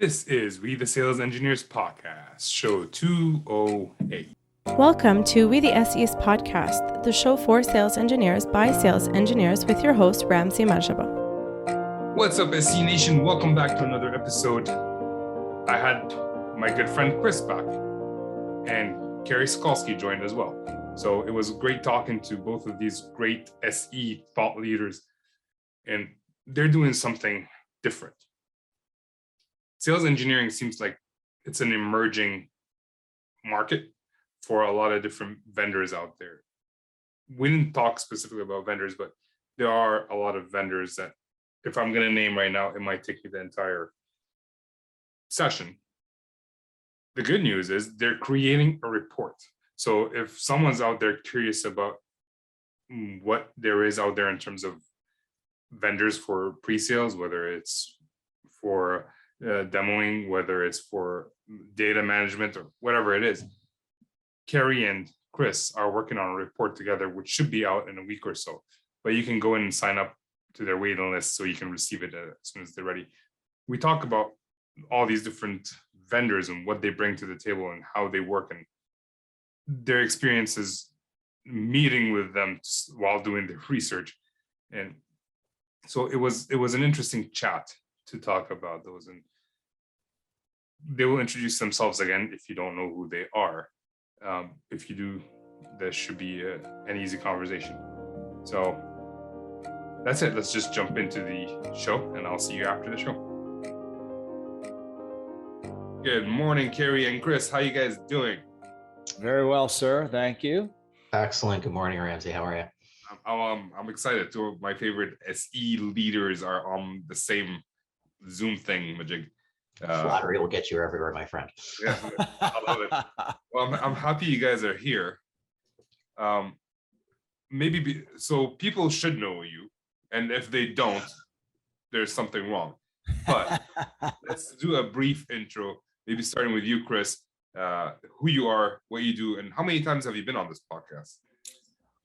This is We the Sales Engineers Podcast, show 208. Welcome to We the SEs Podcast, the show for sales engineers by sales engineers with your host, Ramsey Majaba. What's up, SE Nation? Welcome back to another episode. I had my good friend Chris back, and Kerry Sokalski joined as well. So it was great talking to both of these great SE thought leaders, and they're doing something different. Sales engineering seems like it's an emerging market for a lot of different vendors out there. We didn't talk specifically about vendors, but there are a lot of vendors that, if I'm going to name right now, it might take me the entire session. The good news is they're creating a report. So if someone's out there curious about what there is out there in terms of vendors for pre-sales, whether it's for demoing, whether it's for data management or whatever it is, Kerry and Chris are working on a report together, which should be out in a week or so. But you can go in and sign up to their waiting list so you can receive it as soon as they're ready. We talk about all these different vendors and what they bring to the table and how they work and their experiences meeting with them while doing their research. And so it was an interesting chat to talk about those, and they will introduce themselves again if you don't know who they are. If you do, this should be an easy conversation. So that's it. Let's just jump into the show, and I'll see you after the show. Good morning, Kerry and Chris. How you guys doing? Very well, sir. Thank you. Excellent. Good morning, Ramsey. How are you? I'm excited. Two of my favorite SE leaders are on the same Zoom thing, Majig. Flattery will get you everywhere, my friend. Yeah, I love it. Well, I'm happy you guys are here. So people should know you, and if they don't, there's something wrong. But let's do a brief intro, maybe starting with you, Chris, who you are, what you do, and how many times have you been on this podcast?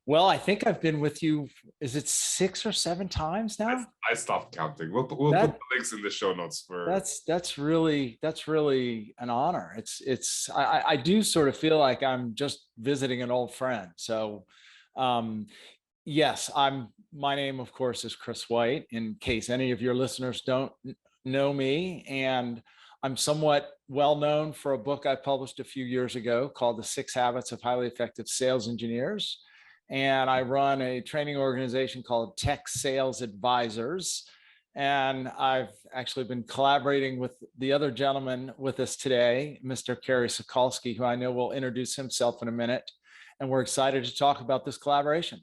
Well, I think I've been with you, is it 6 or 7 times now? I stopped counting. We'll put the links in the show notes for that's really an honor. I do sort of feel like I'm just visiting an old friend. So yes, my name, of course, is Chris White, in case any of your listeners don't know me. And I'm somewhat well known for a book I published a few years ago called The 6 Habits of Highly Effective Sales Engineers. And I run a training organization called Tech Sales Advisors. And I've actually been collaborating with the other gentleman with us today, Mr. Kerry Sokalski, who I know will introduce himself in a minute. And we're excited to talk about this collaboration.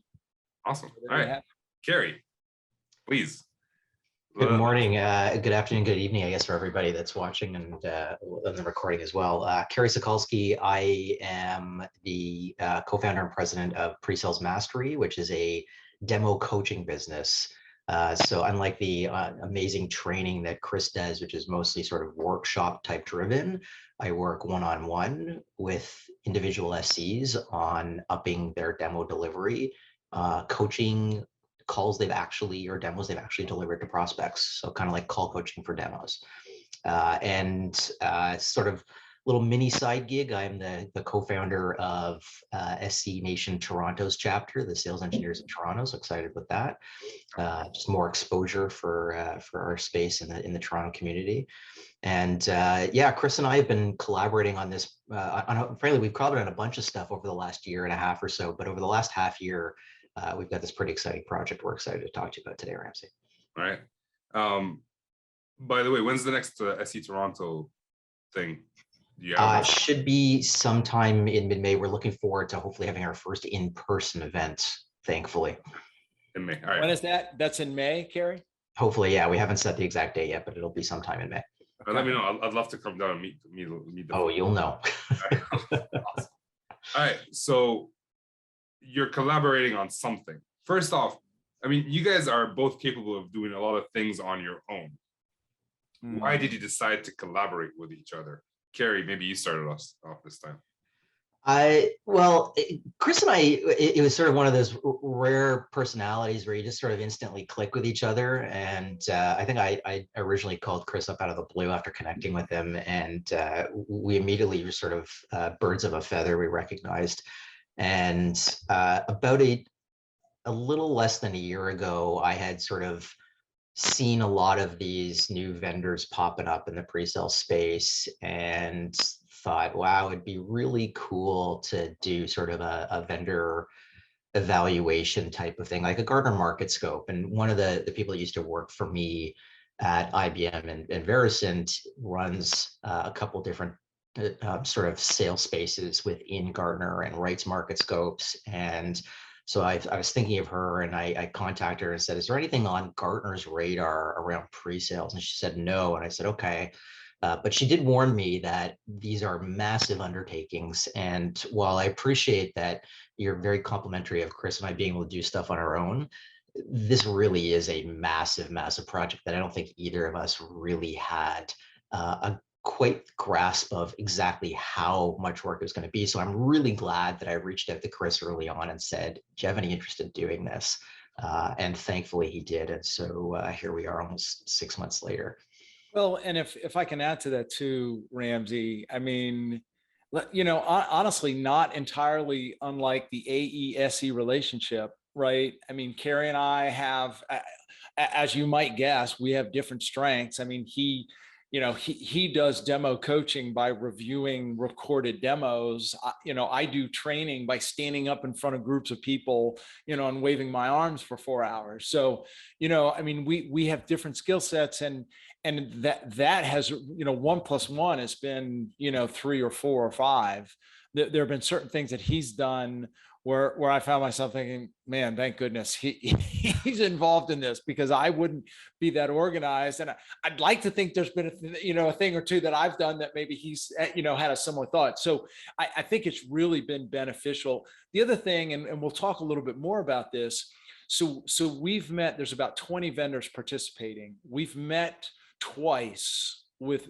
Awesome. All right, Kerry, please. Good morning, good afternoon, good evening, I guess, for everybody that's watching and the recording as well. Kerry Sokalski, I am the co-founder and president of Presales Mastery, which is a demo coaching business. So unlike the amazing training that Chris does, which is mostly sort of workshop type driven, I work one-on-one with individual SCs on upping their demo delivery, coaching calls they've actually, or demos they've actually delivered to prospects. So kind of like call coaching for demos. And sort of little mini side gig, I'm the co-founder of SC Nation Toronto's chapter, the Sales Engineers in Toronto. So excited with that. Just more exposure for our space in the Toronto community. And yeah, Chris and I have been collaborating on this. Frankly, we've collaborated on a bunch of stuff over the last year and a half or so, but over the last half year, we've got this pretty exciting project we're excited to talk to you about today, Ramsey. All right. By the way, when's the next SE Toronto thing? Should be sometime in mid-May. We're looking forward to hopefully having our first in-person event, thankfully. In May. All right. When is that? That's in May, Kerry? Hopefully, yeah. We haven't set the exact date yet, but it'll be sometime in May. Okay. Let me know. I'd love to come down and meet the Oh, you'll know. Awesome. All right. So you're collaborating on something. First off, I mean, you guys are both capable of doing a lot of things on your own. Why did you decide to collaborate with each other? Kerry, maybe you started off this time. Chris and I, it was sort of one of those rare personalities where you just sort of instantly click with each other. And I think I originally called Chris up out of the blue after connecting with him, and we immediately were sort of birds of a feather. We recognized, and about a little less than a year ago, I had sort of seen a lot of these new vendors popping up in the pre-sale space and thought, wow, it'd be really cool to do sort of a vendor evaluation type of thing, like a Gartner market scope. And one of the people that used to work for me at IBM and Vericent runs a couple different sort of sales spaces within Gartner and writes market scopes. And so I was thinking of her, and I contacted her and said, is there anything on Gartner's radar around pre-sales? And she said no. And I said, okay. But she did warn me that these are massive undertakings. And while I appreciate that you're very complimentary of Chris and I being able to do stuff on our own, this really is a massive, massive project that I don't think either of us really had a quite grasp of exactly how much work it was going to be. So I'm really glad that I reached out to Chris early on and said, do you have any interest in doing this? And thankfully he did. And so here we are almost 6 months later. Well, and if I can add to that too, Ramsey, I mean, honestly, not entirely unlike the AE-SE relationship, right? I mean, Kerry and I have, as you might guess, we have different strengths. I mean, he does demo coaching by reviewing recorded demos. I do training by standing up in front of groups of people, and waving my arms for 4 hours. So, I mean, we have different skill sets, and that has, 1 + 1 has been, 3 or 4 or 5. There have been certain things that he's done where I found myself thinking, man, thank goodness he's involved in this, because I wouldn't be that organized. And I'd like to think there's been a thing or two that I've done that maybe he's, had a similar thought. So I think it's really been beneficial. The other thing, and we'll talk a little bit more about this. So we've met, there's about 20 vendors participating. We've met twice with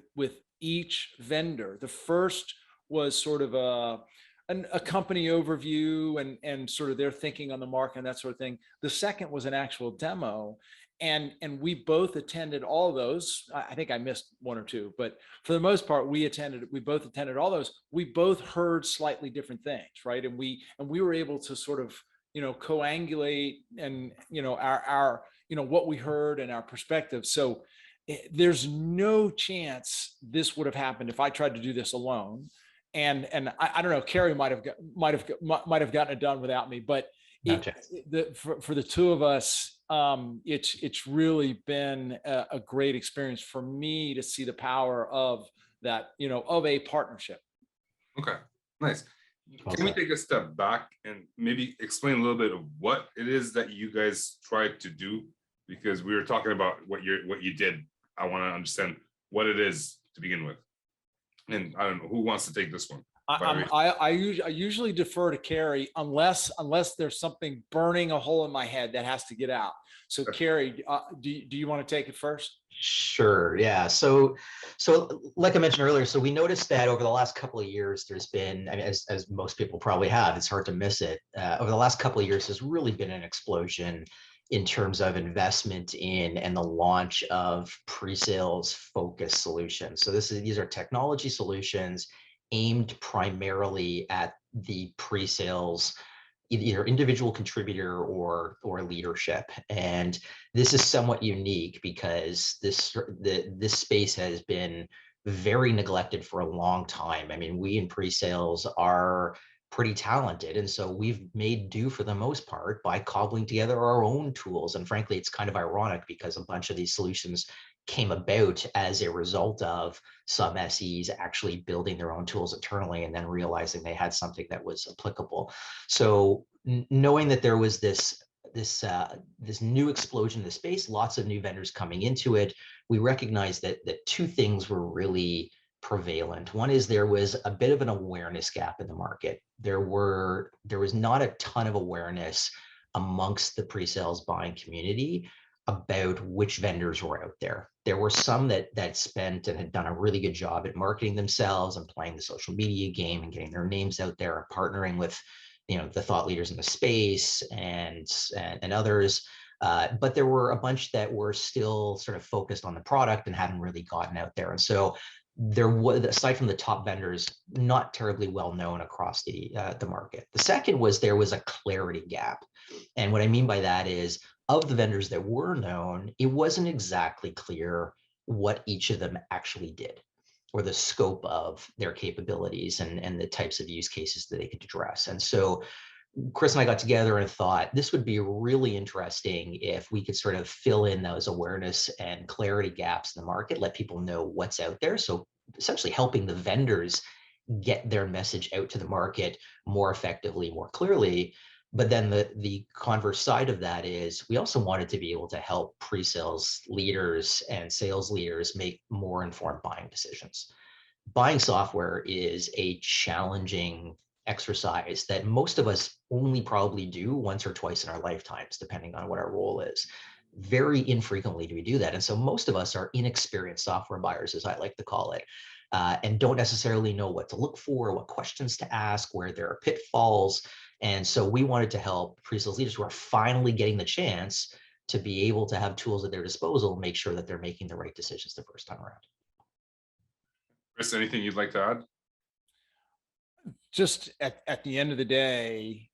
each vendor. The first was sort of a company overview and sort of their thinking on the market and that sort of thing. The second was an actual demo, and we both attended all those. I think I missed 1 or 2, but for the most part, we both attended all those. We both heard slightly different things, right? And we were able to sort of, coagulate and, our what we heard and our perspective. So there's no chance this would have happened if I tried to do this alone. And I don't know, Kerry might have gotten it done without me, but for the two of us, it's really been a great experience for me to see the power of that, of a partnership. Okay, nice. Can we take a step back and maybe explain a little bit of what it is that you guys tried to do? Because we were talking about what you did. I want to understand what it is to begin with. And I don't know who wants to take this one. I usually defer to Kerry unless there's something burning a hole in my head that has to get out. So Kerry, do you want to take it first? Sure. Yeah. So like I mentioned earlier, so we noticed that over the last couple of years, there's been, I mean, as most people probably have, it's hard to miss it. Over the last couple of years, there's really been an explosion in terms of investment in and the launch of pre-sales focused solutions. So these are technology solutions aimed primarily at the pre-sales, either individual contributor or leadership. And this is somewhat unique because this space has been very neglected for a long time. I mean, we in pre-sales are pretty talented. And so we've made do for the most part by cobbling together our own tools. And frankly, it's kind of ironic because a bunch of these solutions came about as a result of some SEs actually building their own tools internally and then realizing they had something that was applicable. So knowing that there was this new explosion in the space, lots of new vendors coming into it, we recognized that two things were really prevalent. One is there was a bit of an awareness gap in the market. There was not a ton of awareness amongst the pre-sales buying community about which vendors were out there. There were some that spent and had done a really good job at marketing themselves and playing the social media game and getting their names out there and partnering with, the thought leaders in the space and others. But there were a bunch that were still sort of focused on the product and hadn't really gotten out there. And so there was, aside from the top vendors, not terribly well known across the market. The second was there was a clarity gap. And what I mean by that is, of the vendors that were known, it wasn't exactly clear what each of them actually did, or the scope of their capabilities and the types of use cases that they could address. And so Chris and I got together and thought this would be really interesting if we could sort of fill in those awareness and clarity gaps in the market, let people know what's out there. So essentially helping the vendors get their message out to the market more effectively, more clearly. But then the converse side of that is we also wanted to be able to help pre-sales leaders and sales leaders make more informed buying decisions. Buying software is a challenging exercise that most of us only probably do once or twice in our lifetimes, depending on what our role is. Very infrequently do we do that. And so most of us are inexperienced software buyers, as I like to call it, and don't necessarily know what to look for, what questions to ask, where there are pitfalls. And so we wanted to help pre-sales leaders who are finally getting the chance to be able to have tools at their disposal, make sure that they're making the right decisions the first time around. Chris, anything you'd like to add? Just at the end of the day,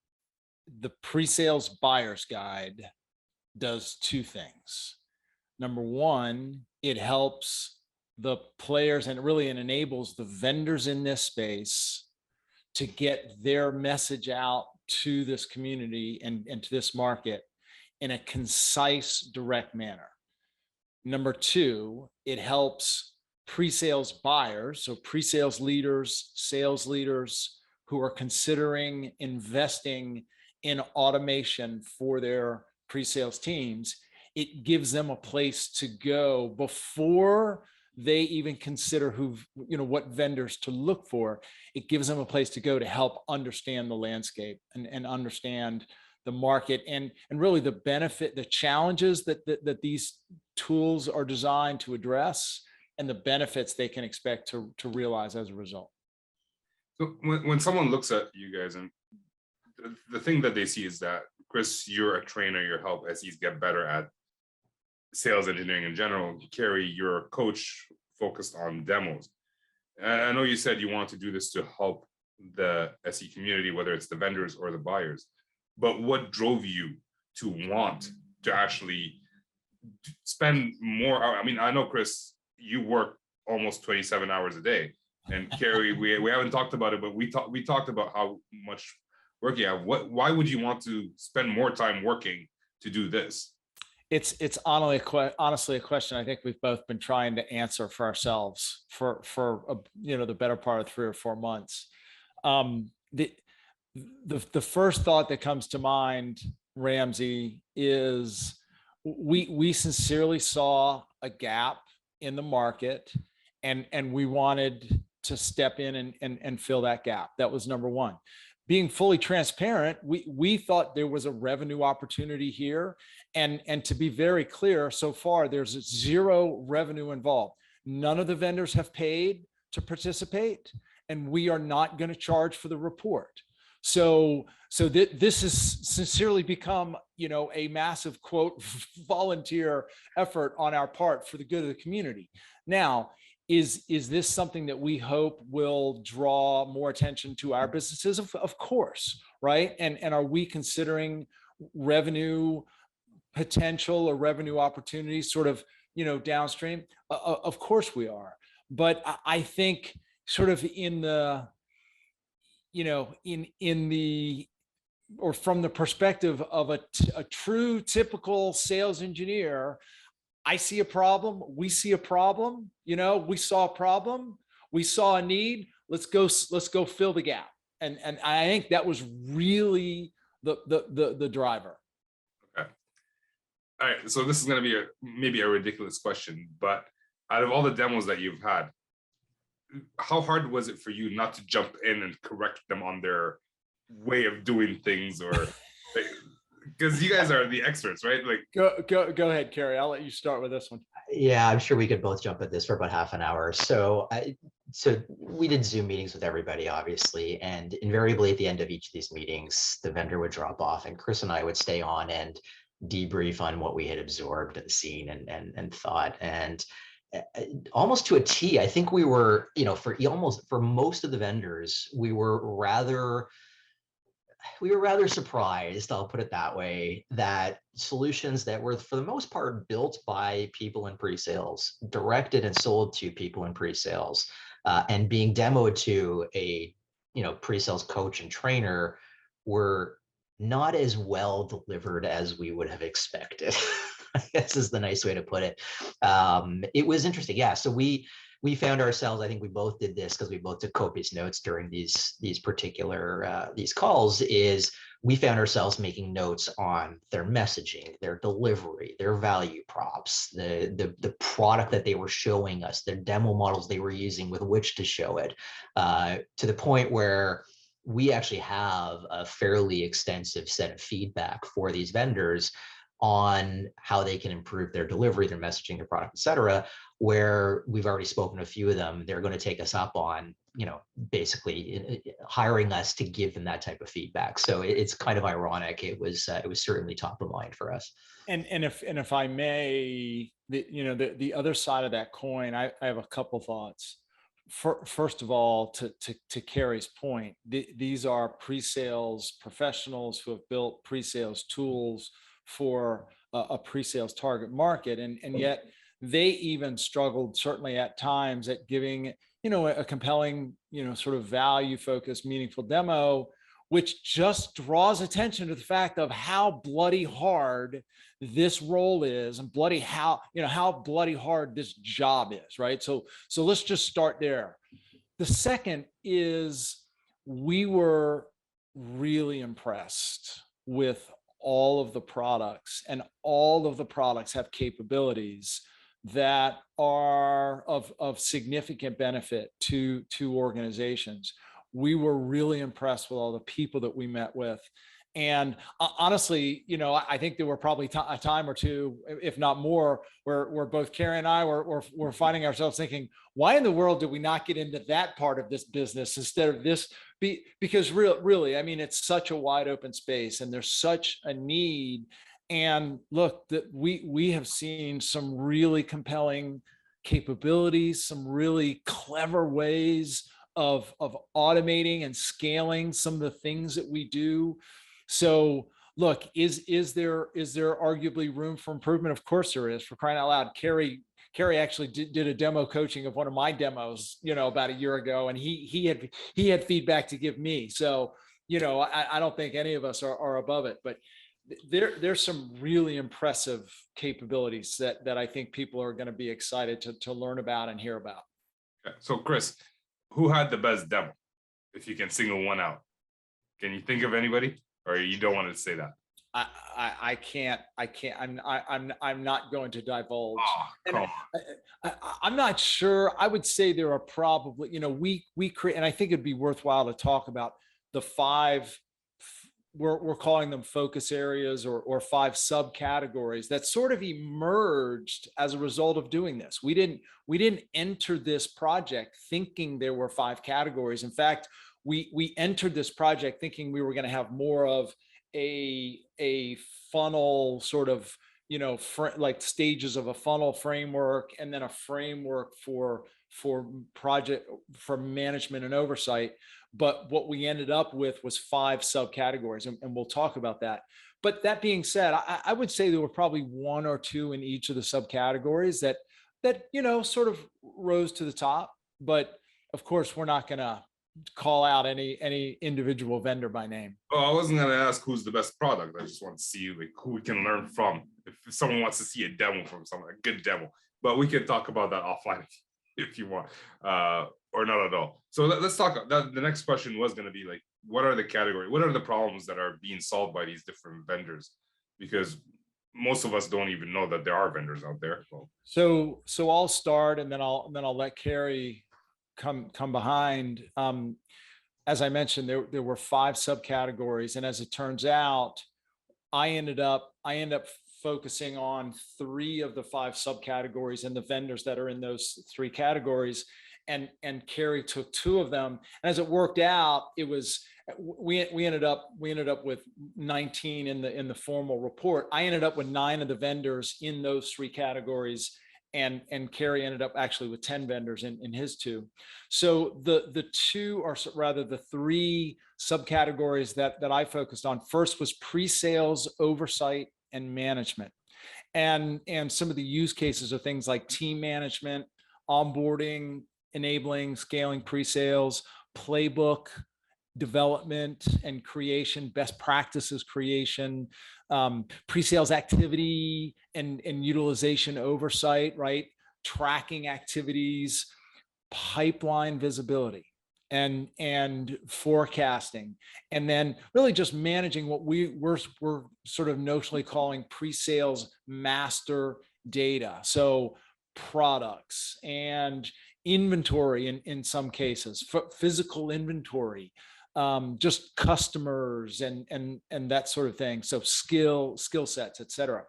the pre-sales buyer's guide does two things. Number one, it helps the players and really it enables the vendors in this space to get their message out to this community and to this market in a concise, direct manner. Number two, it helps pre-sales buyers, so pre-sales leaders, sales leaders who are considering investing in automation for their pre-sales teams. It gives them a place to go before they even consider what vendors to look for. It gives them a place to go to help understand the landscape and understand the market and really the benefit, the challenges that these tools are designed to address and the benefits they can expect to realize as a result. So when someone looks at you guys, and the thing that they see is that, Chris, you're a trainer, you help SEs get better at sales engineering in general. Kerry, you're a coach focused on demos. And I know you said you want to do this to help the SE community, whether it's the vendors or the buyers. But what drove you to want to actually spend more? I mean, I know, Chris, you work almost 27 hours a day. And Kerry, we haven't talked about it, but we talked about how much work you have. Why would you want to spend more time working to do this? It's honestly a question I think we've both been trying to answer for ourselves for the better part of 3 or 4 months. The first thought that comes to mind, Ramsey, is we sincerely saw a gap in the market, and we wanted to step in and fill that gap. That was number one. Being fully transparent, we thought there was a revenue opportunity here. And to be very clear, so far, there's zero revenue involved. None of the vendors have paid to participate, and we are not going to charge for the report. So this has sincerely become, a massive, quote, volunteer effort on our part for the good of the community. Now, is this something that we hope will draw more attention to our businesses? Of course, right? And are we considering revenue potential or revenue opportunities sort of, downstream? Of course we are. But I think sort of in the, or from the perspective of a true typical sales engineer, I see a problem. We see a problem. We saw a problem. We saw a need. Let's go fill the gap. And I think that was really the driver. Okay. All right. So this is going to be maybe a ridiculous question, but out of all the demos that you've had, how hard was it for you not to jump in and correct them on their way of doing things? Or because you guys are the experts, right? Like, Go ahead, Kerry. I'll let you start with this one. Yeah, I'm sure we could both jump at this for about half an hour. So we did Zoom meetings with everybody, obviously, and invariably at the end of each of these meetings, the vendor would drop off, and Chris and I would stay on and debrief on what we had absorbed and seen and thought. And almost to a T, I think we were, for most of the vendors, we were rather surprised, I'll put it that way, that solutions that were for the most part built by people in pre-sales, directed and sold to people in pre-sales, and being demoed to a pre-sales coach and trainer were not as well delivered as we would have expected. I guess is the nice way to put it. It was interesting. Yeah. So we found ourselves, I think we both did this because we both took copious notes during these particular these calls, is we found ourselves making notes on their messaging, their delivery, their value props, the product that they were showing us, their demo models they were using with which to show it, to the point where we actually have a fairly extensive set of feedback for these vendors on how they can improve their delivery, their messaging, their product, et cetera, where we've already spoken to a few of them. They're going to take us up on, basically hiring us to give them that type of feedback. So it's kind of ironic. It was certainly top of mind for us. And if I may, the other side of that coin, I have a couple thoughts. First of all, to Kerry's point, these are pre-sales professionals who have built pre-sales tools for a pre-sales target market, and yet they even struggled certainly at times at giving a compelling sort of value focused meaningful demo, which just draws attention to the fact of how bloody hard this role is and how bloody hard this job is, right? So let's just start there. The second is we were really impressed with all of the products, and all of the products have capabilities that are of significant benefit to organizations. We were really impressed with all the people that we met with. And honestly, I think there were probably a time or two, if not more, where both Kerry and I were finding ourselves thinking, why in the world did we not get into that part of this business instead of this? Because really, I mean, it's such a wide open space and there's such a need. And look, that we have seen some really compelling capabilities, some really clever ways of automating and scaling some of the things that we do. So look, is there arguably room for improvement? Of course there is, for crying out loud. Kerry actually did a demo coaching of one of my demos, about a year ago, and he had feedback to give me. So, I don't think any of us are above it, but there's some really impressive capabilities that I think people are going to be excited to learn about and hear about. Okay. So Chris, who had the best demo? If you can single one out, can you think of anybody, or you don't want to say that? I can't. I'm not going to divulge. Oh, I'm not sure. I would say there are probably, we create, and I think it'd be worthwhile to talk about the five. We're calling them focus areas or five subcategories that sort of emerged as a result of doing this. We didn't enter this project thinking there were five categories. In fact, we entered this project thinking we were going to have more of a funnel sort of, like stages of a funnel framework, and then a framework for management and oversight. But what we ended up with was five subcategories, and we'll talk about that. But that being said, I would say there were probably one or two in each of the subcategories that sort of rose to the top. But of course, we're not going to call out any individual vendor by name. Well, I wasn't going to ask who's the best product. I just want to see who we can learn from. If someone wants to see a demo from someone, a good demo, but we can talk about that offline if you want, or not at all. So let's talk. The next question was going to be what are the categories? What are the problems that are being solved by these different vendors? Because most of us don't even know that there are vendors out there. So I'll start, and then I'll let Kerry come behind. As I mentioned, there were five subcategories, and as it turns out, I ended up focusing on 3 of the 5 subcategories and the vendors that are in those 3 categories. And Kerry took 2 of them. And as it worked out, it was, we ended up with 19 in the formal report. I ended up with 9 of the vendors in those 3 categories. And Kerry ended up actually with 10 vendors in his 2. So the 2, or rather the 3 subcategories that I focused on, first was pre-sales oversight and management. And some of the use cases are things like team management, onboarding, enabling, scaling pre-sales, playbook development and creation, best practices creation, pre-sales activity and utilization oversight, right? Tracking activities, pipeline visibility and forecasting, and then really just managing what we're sort of notionally calling pre-sales master data. So products and inventory in some cases, physical inventory, just customers and that sort of thing. So skill sets, et cetera.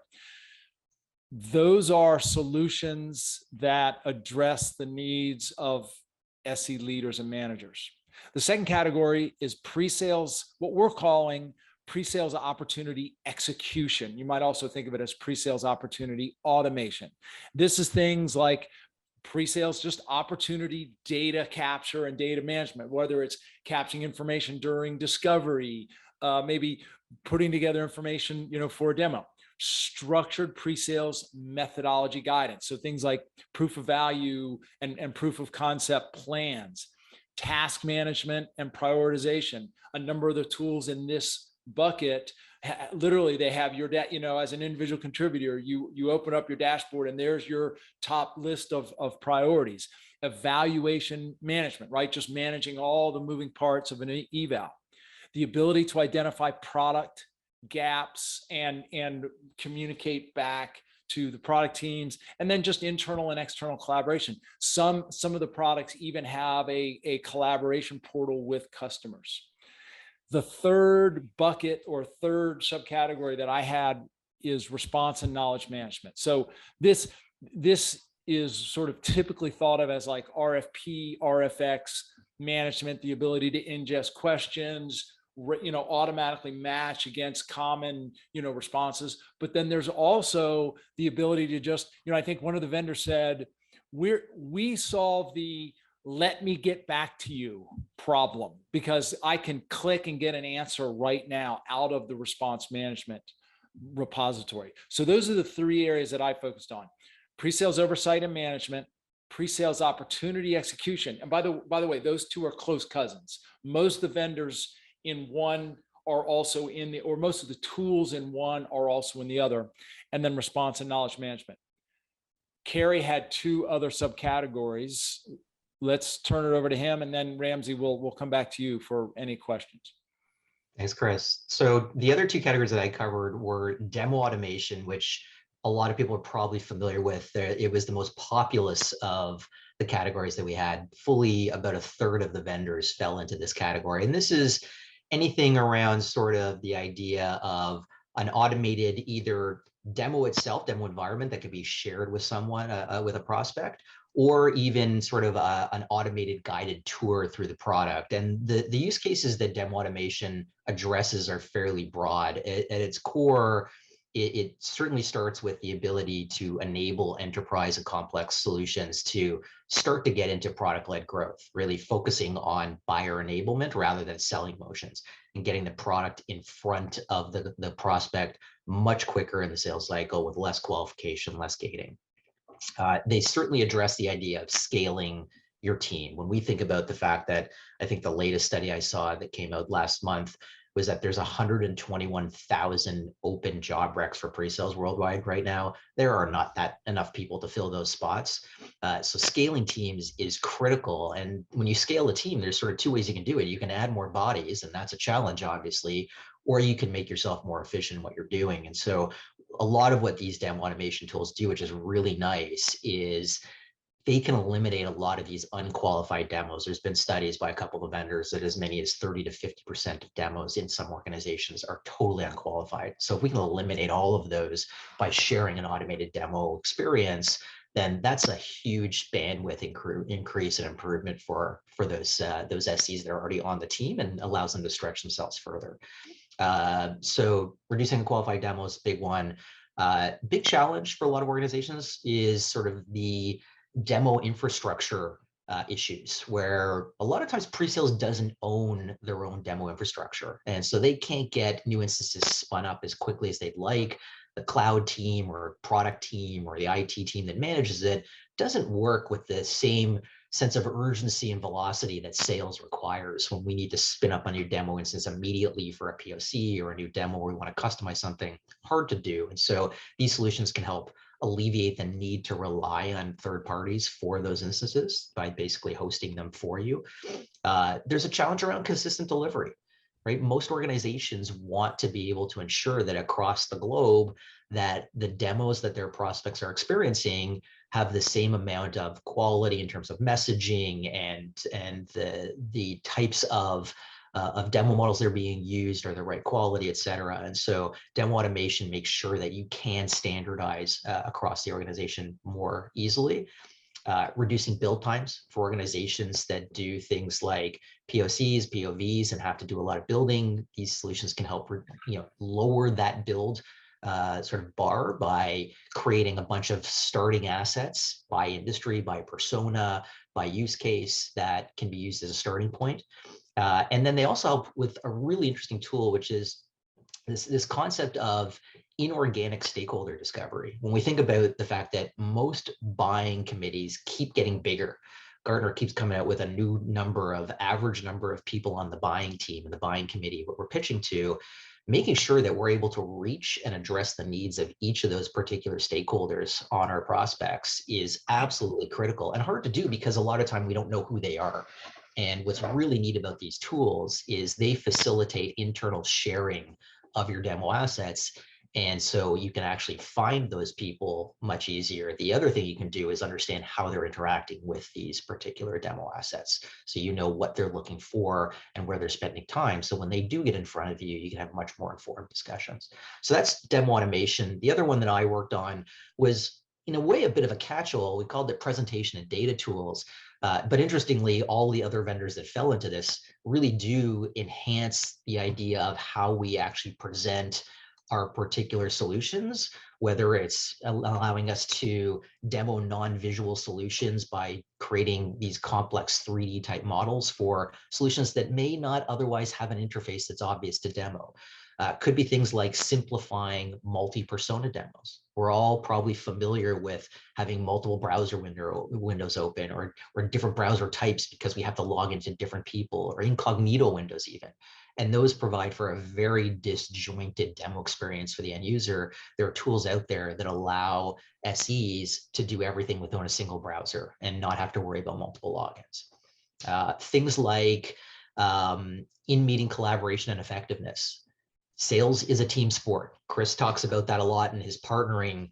Those are solutions that address the needs of SE leaders and managers. The second category is pre-sales, what we're calling pre-sales opportunity execution. You might also think of it as pre-sales opportunity automation. This is things like pre-sales, just opportunity data capture and data management, whether it's capturing information during discovery, maybe putting together information, for a demo. Structured pre-sales methodology guidance. So things like proof of value and proof of concept plans, task management and prioritization. A number of the tools in this bucket, literally they have your as an individual contributor, you open up your dashboard and there's your top list of priorities. Evaluation management, right? Just managing all the moving parts of an eval. The ability to identify product gaps and communicate back to the product teams, and then just internal and external collaboration. Some of the products even have a collaboration portal with customers. The third bucket or third subcategory that I had is response and knowledge management. So this is sort of typically thought of as like RFP, RFX management, the ability to ingest questions, automatically match against common, responses. But then there's also the ability to just, I think one of the vendors said, we solve the let me get back to you problem because I can click and get an answer right now out of the response management repository. So those are the 3 areas that I focused on: pre-sales oversight and management, pre-sales opportunity execution. And by the way, those 2 are close cousins. Most of the vendors in one are also in the, or most of the tools in one are also in the other. And then response and knowledge management. Kerry had 2 other subcategories. Let's turn it over to him, and then Ramsey, we'll come back to you for any questions. Thanks, Chris. So the other 2 categories that I covered were demo automation, which a lot of people are probably familiar with. It was the most populous of the categories that we had. Fully about 1/3 of the vendors fell into this category. And this is anything around sort of the idea of an automated either demo itself, demo environment that could be shared with someone, with a prospect, or even sort of an automated guided tour through the product. And the use cases that demo automation addresses are fairly broad. At its core, it certainly starts with the ability to enable enterprise and complex solutions to start to get into product-led growth, really focusing on buyer enablement rather than selling motions, and getting the product in front of the prospect much quicker in the sales cycle with less qualification, less gating. They certainly address the idea of scaling your team. When we think about the fact that, I think the latest study I saw that came out last month was that there's 121,000 open job recs for pre-sales worldwide right now. There are not enough people to fill those spots. So scaling teams is critical. And when you scale a team, there's sort of 2 ways you can do it. You can add more bodies, and that's a challenge, obviously, or you can make yourself more efficient in what you're doing. And so a lot of what these demo automation tools do, which is really nice, is they can eliminate a lot of these unqualified demos. There's been studies by a couple of vendors that as many as 30 to 50% of demos in some organizations are totally unqualified. So if we can eliminate all of those by sharing an automated demo experience, then that's a huge bandwidth increase and improvement for those SEs that are already on the team, and allows them to stretch themselves further. So reducing unqualified demos, big one. Big challenge for a lot of organizations is sort of the demo infrastructure issues, where a lot of times pre-sales doesn't own their own demo infrastructure. And so they can't get new instances spun up as quickly as they'd like. The cloud team or product team or the IT team that manages it doesn't work with the same sense of urgency and velocity that sales requires when we need to spin up a new demo instance immediately for a POC or a new demo where we want to customize something. Hard to do. And so these solutions can help alleviate the need to rely on third parties for those instances by basically hosting them for you. There's a challenge around consistent delivery, right? Most organizations want to be able to ensure that across the globe that the demos that their prospects are experiencing have the same amount of quality in terms of messaging and the types of demo models that are being used are the right quality, et cetera. And so demo automation makes sure that you can standardize across the organization more easily. Reducing build times for organizations that do things like POCs, POVs, and have to do a lot of building. These solutions can help lower that build sort of bar by creating a bunch of starting assets by industry, by persona, by use case that can be used as a starting point. And then they also help with a really interesting tool, which is this concept of inorganic stakeholder discovery. When we think about the fact that most buying committees keep getting bigger, Gartner keeps coming out with a new average number of people on the buying team and the buying committee, what we're pitching to, making sure that we're able to reach and address the needs of each of those particular stakeholders on our prospects is absolutely critical and hard to do because a lot of time we don't know who they are. And what's really neat about these tools is they facilitate internal sharing of your demo assets. And so you can actually find those people much easier. The other thing you can do is understand how they're interacting with these particular demo assets. So you know what they're looking for and where they're spending time. So when they do get in front of you, you can have much more informed discussions. So that's demo automation. The other one that I worked on was, in a way, a bit of a catch-all. We called it presentation and data tools. But interestingly, all the other vendors that fell into this really do enhance the idea of how we actually present our particular solutions, whether it's allowing us to demo non-visual solutions by creating these complex 3D type models for solutions that may not otherwise have an interface that's obvious to demo. Could be things like simplifying multi-persona demos. We're all probably familiar with having multiple browser windows open or different browser types because we have to log into different people, or incognito windows even. And those provide for a very disjointed demo experience for the end user. There are tools out there that allow SEs to do everything within a single browser and not have to worry about multiple logins. Things like in-meeting collaboration and effectiveness. Sales is a team sport. Chris talks about that a lot in his partnering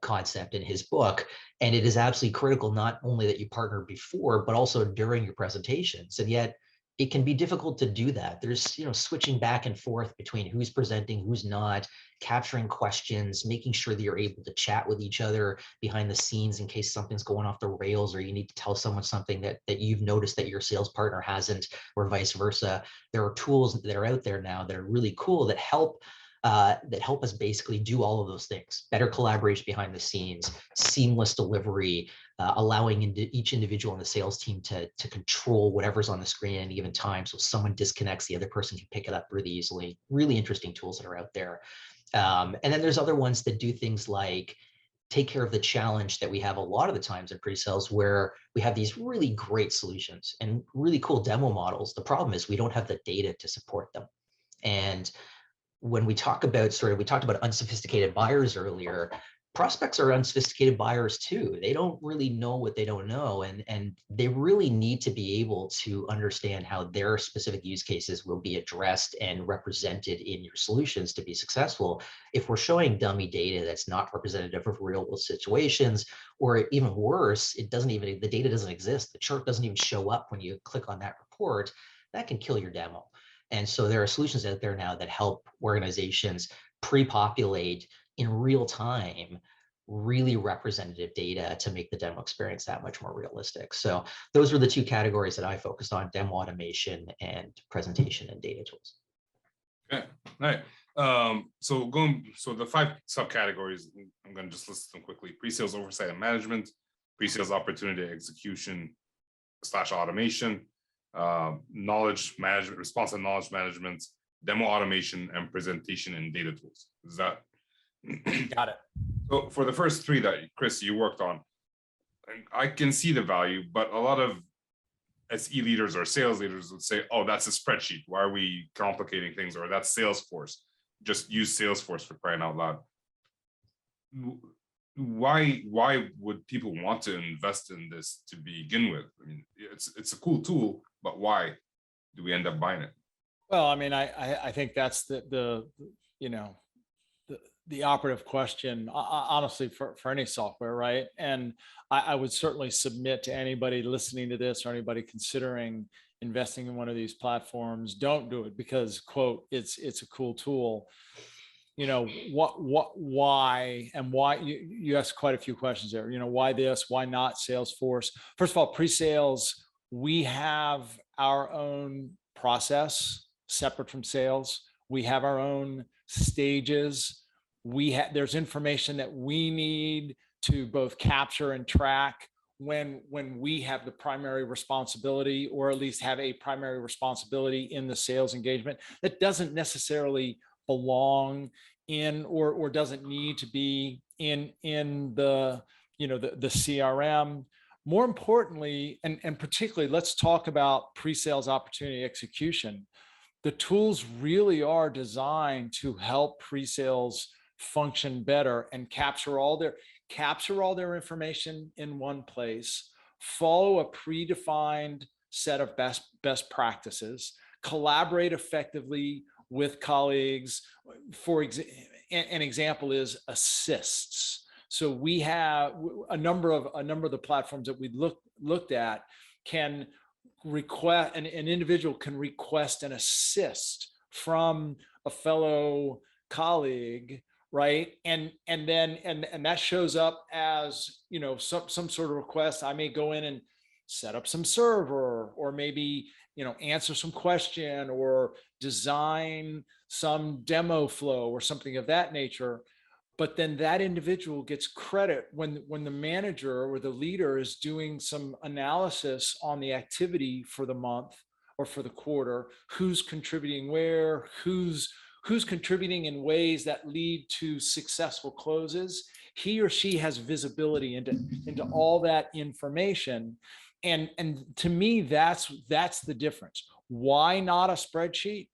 concept in his book. And it is absolutely critical, not only that you partner before, but also during your presentations. And yet it can be difficult to do that. There's, switching back and forth between who's presenting, who's not, capturing questions, making sure that you're able to chat with each other behind the scenes in case something's going off the rails or you need to tell someone something that you've noticed that your sales partner hasn't, or vice versa. There are tools that are out there now that are really cool that help us basically do all of those things. Better collaboration behind the scenes, seamless delivery, allowing each individual on the sales team to control whatever's on the screen at any given time. So if someone disconnects, the other person can pick it up really easily. Really interesting tools that are out there. And then there's other ones that do things like take care of the challenge that we have a lot of the times in pre-sales, where we have these really great solutions and really cool demo models. The problem is we don't have the data to support them. And when we talk about we talked about unsophisticated buyers earlier, prospects are unsophisticated buyers too. They don't really know what they don't know, and they really need to be able to understand how their specific use cases will be addressed and represented in your solutions to be successful. If we're showing dummy data that's not representative of real world situations, or even worse, the data doesn't exist, the chart doesn't even show up when you click on that report, that can kill your demo. And so there are solutions out there now that help organizations pre-populate in real time really representative data to make the demo experience that much more realistic. So those were the two categories that I focused on: demo automation and presentation and data tools. Okay, all right. So the 5 subcategories, I'm going to just list them quickly: pre-sales oversight and management, pre-sales opportunity execution / automation, knowledge management, response and knowledge management, demo automation, and presentation and data tools. Is that? Got it. So for the first 3 that, Chris, you worked on, I can see the value, but a lot of SE leaders or sales leaders would say, oh, that's a spreadsheet. Why are we complicating things? Or that's Salesforce. Just use Salesforce, for crying out loud. Why would people want to invest in this to begin with? I mean, it's a cool tool, but why do we end up buying it? Well, I mean, I think that's the operative question, honestly, for any software, right? And I would certainly submit to anybody listening to this or anybody considering investing in one of these platforms, don't do it because, quote, it's a cool tool. Why you asked quite a few questions there. Why this? Why not Salesforce? First of all, pre-sales, we have our own process separate from sales. We have our own stages. There's information that we need to both capture and track when we have the primary responsibility, or at least have a primary responsibility in the sales engagement that doesn't necessarily belong in or doesn't need to be in the the CRM. More importantly, and particularly, let's talk about pre-sales opportunity execution. The tools really are designed to help pre-sales function better and capture all their information in one place, follow a predefined set of best practices, collaborate effectively with colleagues. An example is assists. So we have a number of the platforms that we looked at can request, an individual can request an assist from a fellow colleague, right? And that shows up as some sort of request. I may go in and set up some server, or maybe answer some question, or design some demo flow or something of that nature. But then that individual gets credit when the manager or the leader is doing some analysis on the activity for the month or for the quarter, who's contributing where, who's contributing in ways that lead to successful closes. He or she has visibility into all that information. And to me, that's the difference. Why not a spreadsheet?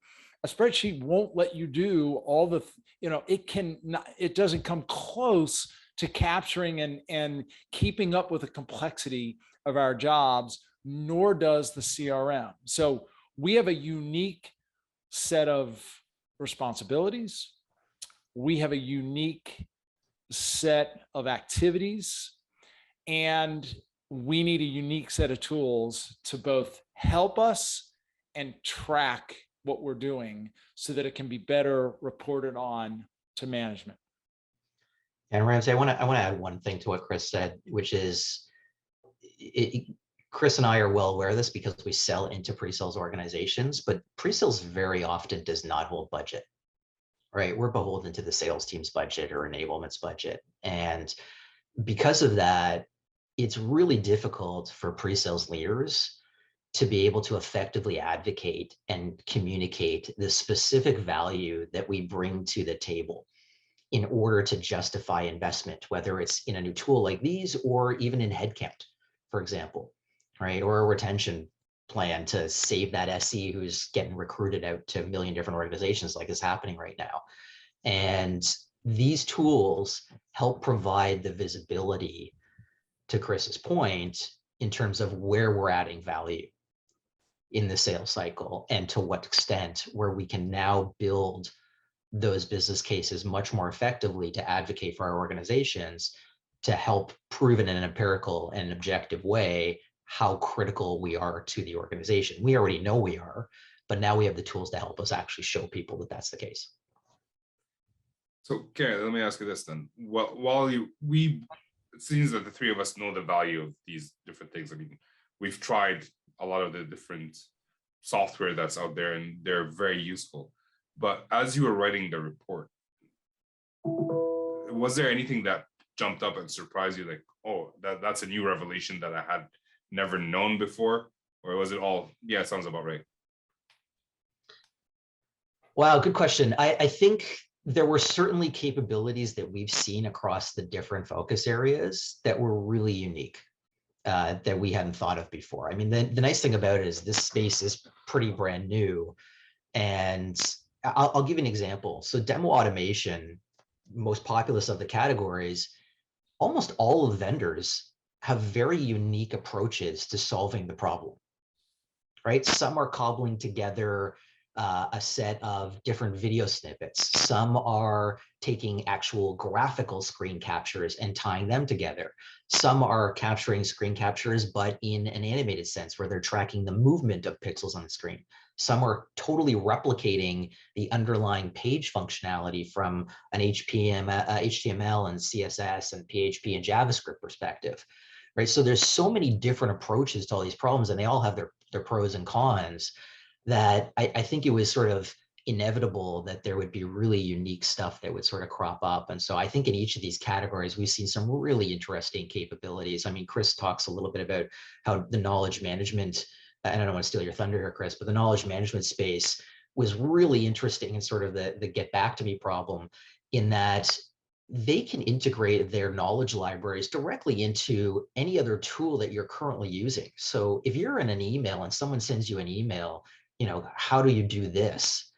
A spreadsheet won't let you do all the, it doesn't come close to capturing and keeping up with the complexity of our jobs, nor does the CRM. So we have a unique set of responsibilities. We have a unique set of activities, and we need a unique set of tools to both help us and track what we're doing so that it can be better reported on to management. And Ramsey, I want to add one thing to what Chris said, which is Chris and I are well aware of this because we sell into pre-sales organizations, but pre-sales very often does not hold budget, right? We're beholden to the sales team's budget or enablement's budget. And because of that, it's really difficult for pre-sales leaders to be able to effectively advocate and communicate the specific value that we bring to the table in order to justify investment, whether it's in a new tool like these or even in headcount, for example, right? Or a retention plan to save that SE who's getting recruited out to a million different organizations like is happening right now. And these tools help provide the visibility, to Chris's point, in terms of where we're adding value in the sales cycle and to what extent, where we can now build those business cases much more effectively to advocate for our organizations, to help prove in an empirical and objective way how critical we are to the organization. We already know we are, but now we have the tools to help us actually show people that that's the case. So, Karen, let me ask you this then. It seems that the three of us know the value of these different things. I mean, we've tried a lot of the different software that's out there, and they're very useful. But as you were writing the report, was there anything that jumped up and surprised you, like, oh, that's a new revelation that I had never known before? Or was it all, yeah, it sounds about right? Wow, good question. I think there were certainly capabilities that we've seen across the different focus areas that were really unique, that we hadn't thought of before. I mean, the nice thing about it is this space is pretty brand new. And I'll give you an example. So demo automation, most populous of the categories, almost all of the vendors have very unique approaches to solving the problem, right? Some are cobbling together a set of different video snippets. Some are taking actual graphical screen captures and tying them together. Some are capturing screen captures, but in an animated sense where they're tracking the movement of pixels on the screen. Some are totally replicating the underlying page functionality from an HTML and CSS and PHP and JavaScript perspective, right? So there's so many different approaches to all these problems, and they all have their pros and cons, that I think it was sort of inevitable that there would be really unique stuff that would sort of crop up. And so I think in each of these categories, we've seen some really interesting capabilities. I mean, Chris talks a little bit about how the knowledge management, and I don't want to steal your thunder here, Chris, but the knowledge management space was really interesting in sort of the get back to me problem, in that they can integrate their knowledge libraries directly into any other tool that you're currently using. So if you're in an email and someone sends you an email, you know, how do you do this?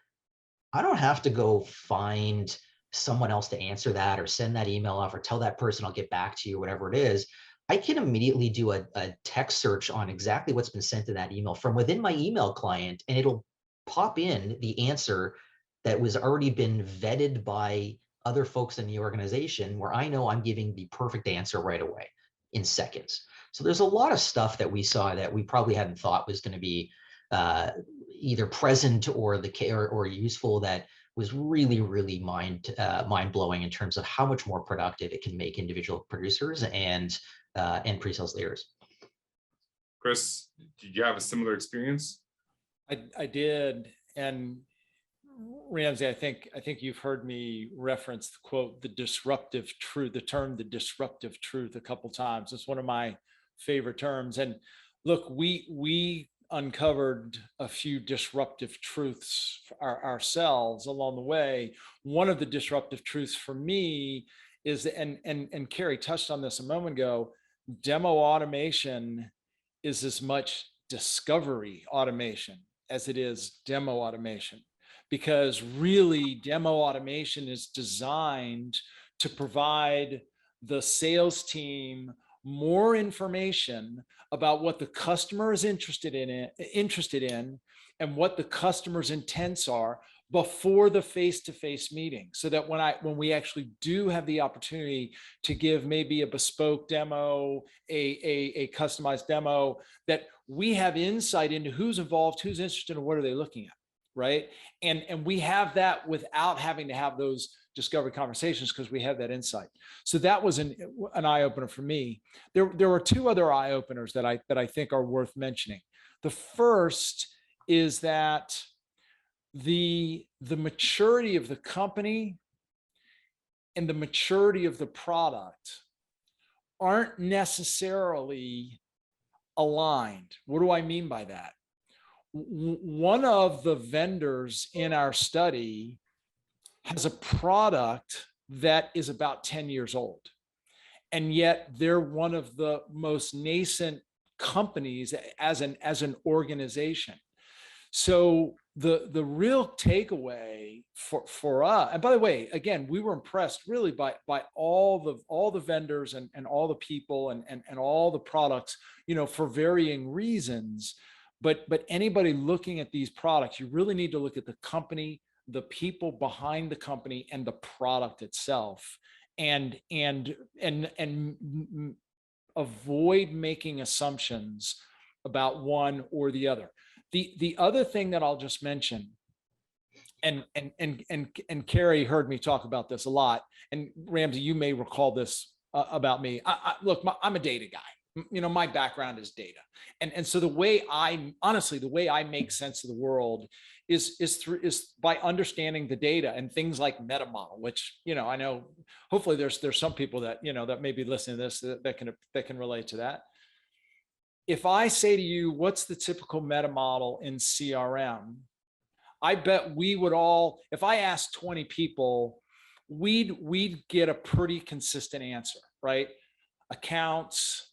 I don't have to go find someone else to answer that or send that email off or tell that person I'll get back to you, whatever it is. I can immediately do a text search on exactly what's been sent to that email from within my email client, and it'll pop in the answer that was already been vetted by other folks in the organization, where I know I'm giving the perfect answer right away in seconds. So there's a lot of stuff that we saw that we probably hadn't thought was going to be either present or useful, that was really mind-blowing in terms of how much more productive it can make individual producers and pre-sales leaders. Chris, did you have a similar experience? I did, and Ramsey, I think you've heard me reference the quote, the term, the disruptive truth a couple times. It's one of my favorite terms. And look, we uncovered a few disruptive truths ourselves along the way. One of the disruptive truths for me is, and Kerry touched on this a moment ago, demo automation is as much discovery automation as it is demo automation, because really demo automation is designed to provide the sales team more information about what the customer is interested in and what the customer's intents are before the face-to-face meeting, so that when we actually do have the opportunity to give maybe a bespoke demo, a customized demo, that we have insight into who's involved, who's interested, and what are they looking at, right? And we have that without having to have those discovery conversations, because we have that insight. So that was an eye-opener for me. There were two other eye-openers that I think are worth mentioning. The first is that the maturity of the company and the maturity of the product aren't necessarily aligned. What do I mean by that? One of the vendors in our study has a product that is about 10 years old, and yet they're one of the most nascent companies as an organization. So the real takeaway for us, and by the way, again, we were impressed really by all the vendors and all the people and all the products, for varying reasons. But anybody looking at these products, you really need to look at the company, the people behind the company, and the product itself, and avoid making assumptions about one or the other. The other thing that I'll just mention, and Kerry heard me talk about this a lot, and Ramsey, you may recall this about me. Look, I'm a data guy. My background is data, and so the way I make sense of the world is by understanding the data and things like meta model, which I know hopefully there's some people that that may be listening to this that can relate to that. If I say to you, what's the typical meta model in CRM? I bet we would all, if I asked 20 people, we'd get a pretty consistent answer, right? Accounts,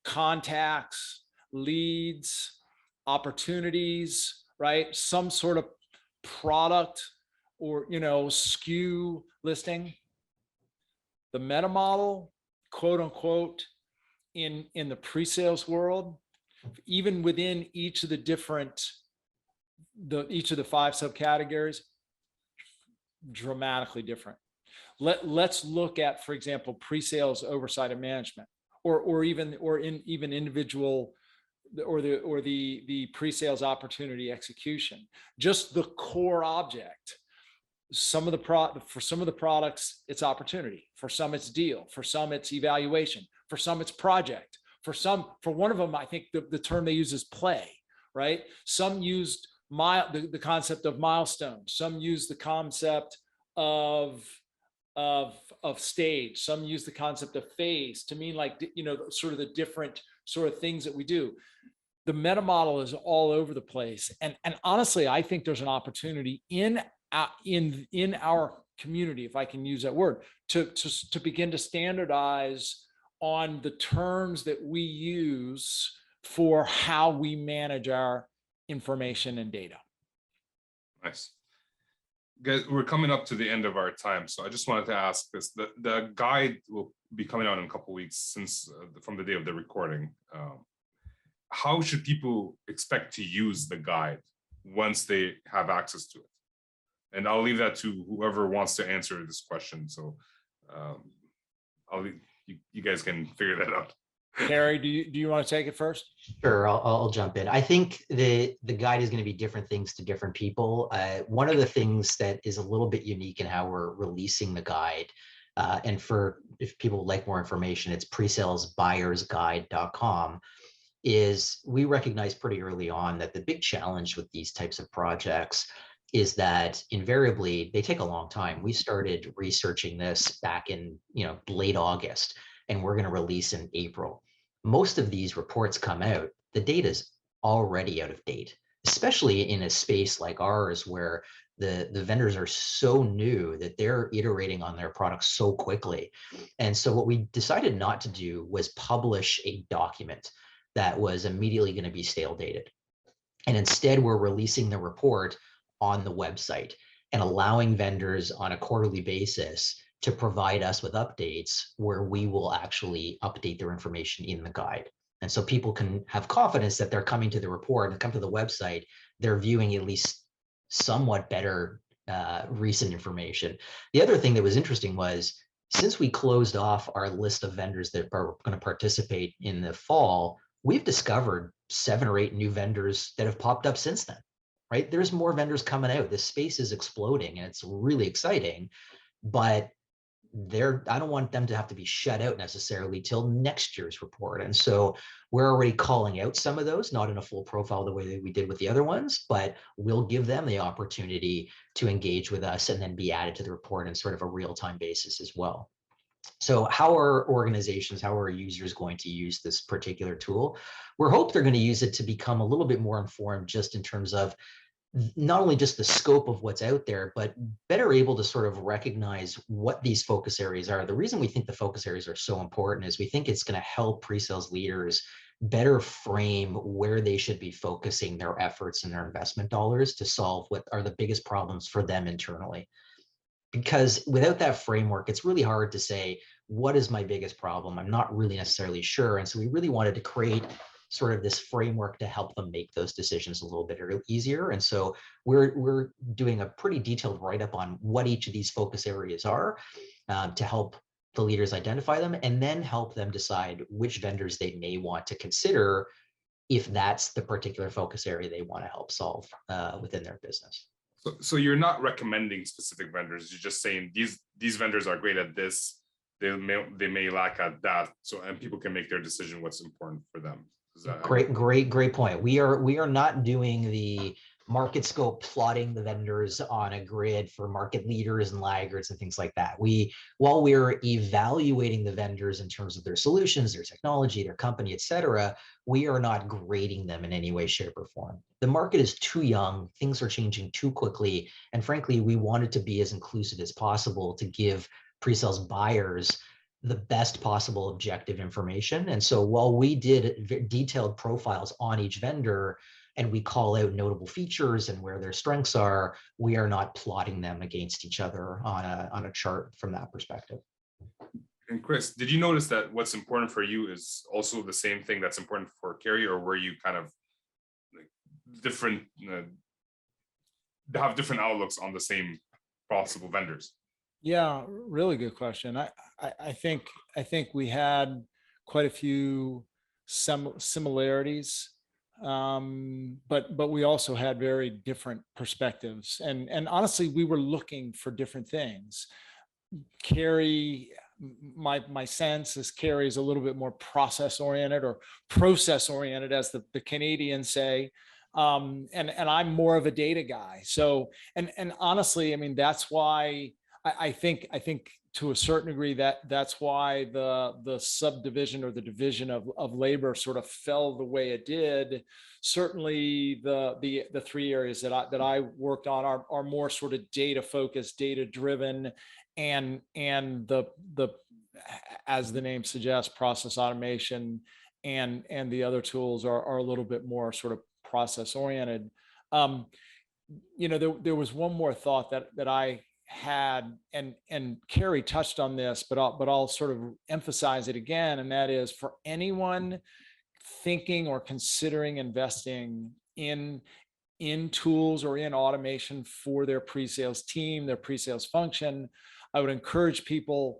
contacts, leads, opportunities, right? Some sort of product or, SKU listing. The meta model, quote unquote, in the pre-sales world, even within each of the 5 subcategories, dramatically different. Let's look at, for example, pre-sales oversight and management, or even individual, or the pre-sales opportunity execution. Just the core object. For some of the products, it's opportunity. For some, it's deal. For some, it's evaluation. For some, it's project. For one of them, I think the term they use is play, right? Some used the concept of milestone. Some use the concept of stage. Some use the concept of phase to mean sort of the different sort of things that we do. The meta model is all over the place, and honestly, I think there's an opportunity in our community, if I can use that word, to begin to standardize on the terms that we use for how we manage our information and data. Nice. Guys, we're coming up to the end of our time, so I just wanted to ask this. The guide will be coming out in a couple of weeks from the day of the recording. How should people expect to use the guide once they have access to it? And I'll leave that to whoever wants to answer this question. So you guys can figure that out. Kerry, do you want to take it first? Sure, I'll jump in. I think the guide is going to be different things to different people. One of the things that is a little bit unique in how we're releasing the guide, and if people would like more information, it's presalesbuyersguide.com, is we recognize pretty early on that the big challenge with these types of projects is that invariably they take a long time. We started researching this back in late August, and we're going to release in April. Most of these reports come out, the data's already out of date, especially in a space like ours where the vendors are so new that they're iterating on their products so quickly. And so what we decided not to do was publish a document that was immediately going to be stale dated. And instead, we're releasing the report on the website and allowing vendors on a quarterly basis to provide us with updates where we will actually update their information in the guide. And so people can have confidence that they're coming to the report and come to the website, they're viewing at least somewhat better recent information. The other thing that was interesting was, since we closed off our list of vendors that are going to participate in the fall, we've discovered 7 or 8 new vendors that have popped up since then, right? There's more vendors coming out. This space is exploding and it's really exciting, but I don't want them to have to be shut out necessarily till next year's report. And so we're already calling out some of those, not in a full profile the way that we did with the other ones, but we'll give them the opportunity to engage with us and then be added to the report in sort of a real-time basis as well. So how are organizations, how are users going to use this particular tool? We hope they're going to use it to become a little bit more informed just in terms of not only just the scope of what's out there, but better able to sort of recognize what these focus areas are. The reason we think the focus areas are so important is we think it's going to help pre-sales leaders better frame where they should be focusing their efforts and their investment dollars to solve what are the biggest problems for them internally. Because without that framework, it's really hard to say, what is my biggest problem? I'm not really necessarily sure. And so we really wanted to create sort of this framework to help them make those decisions a little bit easier. And so we're doing a pretty detailed write-up on what each of these focus areas are, to help the leaders identify them and then help them decide which vendors they may want to consider if that's the particular focus area they want to help solve within their business. So you're not recommending specific vendors. You're just saying these vendors are great at this. They may lack at that. So, and people can make their decision what's important for them. Great point. We are not doing the market scope plotting the vendors on a grid for market leaders and laggards and things like that. While we're evaluating the vendors in terms of their solutions, their technology, their company, et cetera, we are not grading them in any way, shape, or form. The market is too young, things are changing too quickly, and frankly, we wanted to be as inclusive as possible to give pre-sales buyers the best possible objective information. And so while we did detailed profiles on each vendor and we call out notable features and where their strengths are, we are not plotting them against each other on a chart from that perspective. And Chris, did you notice that what's important for you is also the same thing that's important for Kerry, or were you kind of like different, have different outlooks on the same possible vendors? Yeah, really good question. I think we had quite a few similarities, but we also had very different perspectives. And honestly, we were looking for different things. Kerry, my sense is Kerry is a little bit more process oriented or process oriented, as the Canadians say. And I'm more of a data guy. So, and honestly, I mean, that's why I think to a certain degree that's why the subdivision or the division of labor sort of fell the way it did. Certainly the three areas that I worked on are more sort of data focused, data driven, and the as the name suggests, process automation, and the other tools are a little bit more sort of process oriented. There was one more thought that I had, and Kerry touched on this, but I'll sort of emphasize it again, and that is for anyone thinking or considering investing in tools or in automation for their pre-sales team, their pre-sales function, I would encourage people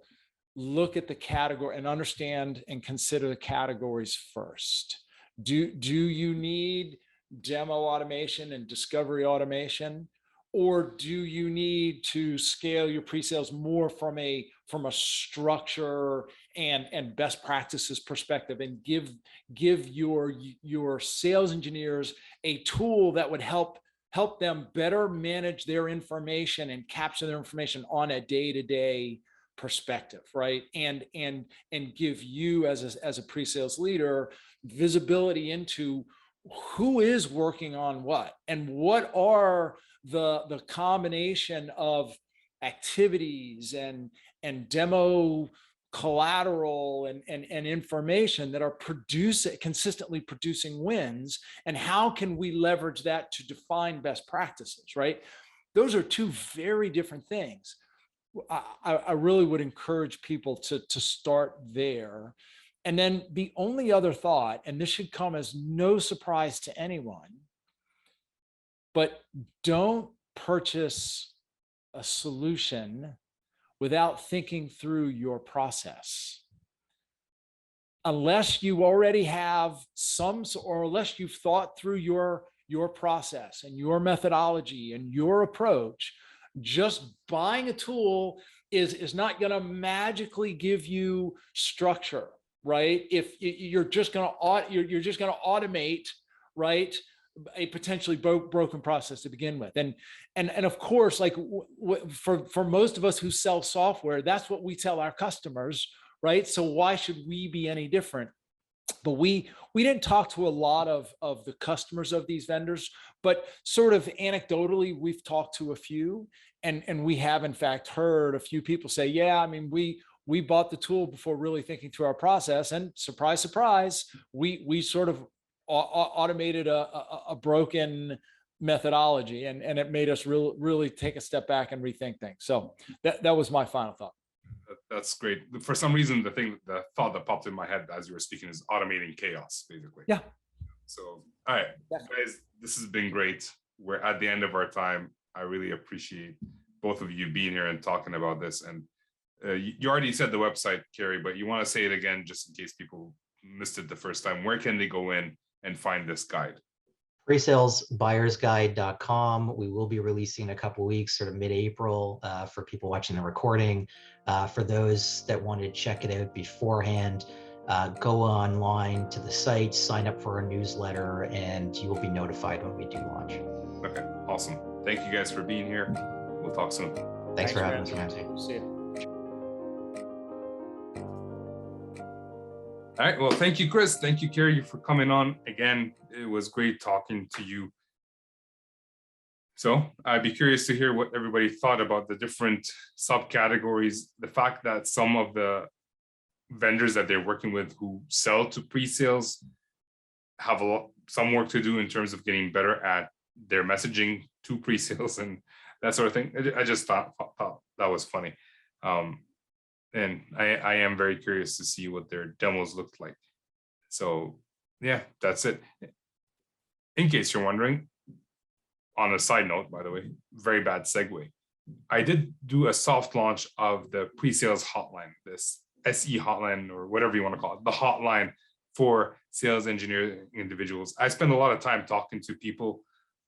look at the category and understand and consider the categories first. Do you need demo automation and discovery automation? Or do you need to scale your pre-sales more from a structure and best practices perspective, and give your sales engineers a tool that would help them better manage their information and capture their information on a day-to-day perspective, right? And give you as a pre-sales leader visibility into who is working on what, and what are the combination of activities and demo collateral and information that are consistently producing wins, and how can we leverage that to define best practices, right? Those are two very different things. I really would encourage people to start there. And then the only other thought, and this should come as no surprise to anyone, but don't purchase a solution without thinking through your process. Unless you already have or unless you've thought through your process and your methodology and your approach, just buying a tool is not going to magically give you structure, right? If you're just going to automate, right, a potentially broken process to begin with. And of course, like for most of us who sell software, that's what we tell our customers, right? So why should we be any different? But we didn't talk to a lot of the customers of these vendors, but sort of anecdotally, we've talked to a few, and we have in fact heard a few people say, yeah, I mean, we we bought the tool before really thinking through our process, and surprise, surprise, we sort of automated a broken methodology, and it made us really take a step back and rethink things. So that was my final thought. That's great. For some reason, the thought that popped in my head as you were speaking is automating chaos, basically. Yeah. So, all right, guys, this has been great. We're at the end of our time. I really appreciate both of you being here and talking about this. And you already said the website, Kerry, but you want to say it again, just in case people missed it the first time. Where can they go in and find this guide? Presalesbuyersguide.com. We will be releasing in a couple of weeks, sort of mid-April, for people watching the recording. For those that want to check it out beforehand, go online to the site, sign up for our newsletter, and you will be notified when we do launch. Okay, awesome. Thank you guys for being here. We'll talk soon. Thanks for having us, Ramsey. See you. All right. Well, thank you, Chris. Thank you, Kerry, for coming on again. It was great talking to you. So I'd be curious to hear what everybody thought about the different subcategories. The fact that some of the vendors that they're working with who sell to pre-sales have some work to do in terms of getting better at their messaging to pre-sales and that sort of thing. I just thought that was funny. And I am very curious to see what their demos looked like. So yeah, that's it. In case you're wondering, on a side note, by the way, very bad segue. I did do a soft launch of the pre-sales hotline, this SE hotline, or whatever you want to call it, the hotline for sales engineering individuals. I spend a lot of time talking to people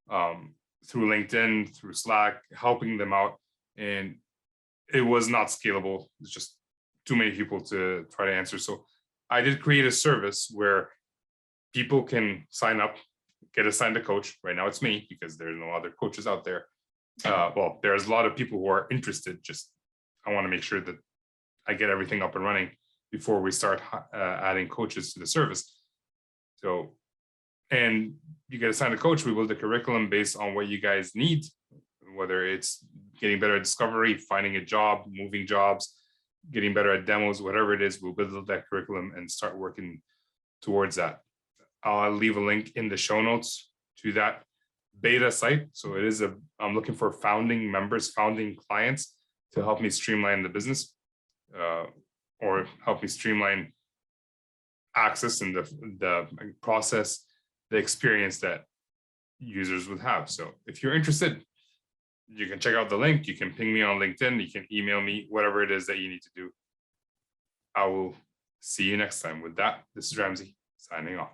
through LinkedIn, through Slack, helping them out. And it was not scalable. It's just too many people to try to answer. So I did create a service where people can sign up, get assigned a coach. Right now it's me because there's no other coaches out there. Well, there's a lot of people who are interested. Just I want to make sure that I get everything up and running before we start adding coaches to the service. So, and you get assigned a coach. We build a curriculum based on what you guys need, whether it's getting better at discovery, finding a job, moving jobs, getting better at demos, whatever it is, we'll build that curriculum and start working towards that. I'll leave a link in the show notes to that beta site. So it is I'm looking for founding members, founding clients to help me streamline the business or help me streamline access and the process, the experience that users would have. So if you're interested, you can check out the link. You can ping me on LinkedIn. You can email me, whatever it is that you need to do. I will see you next time. With that, this is Ramsey signing off.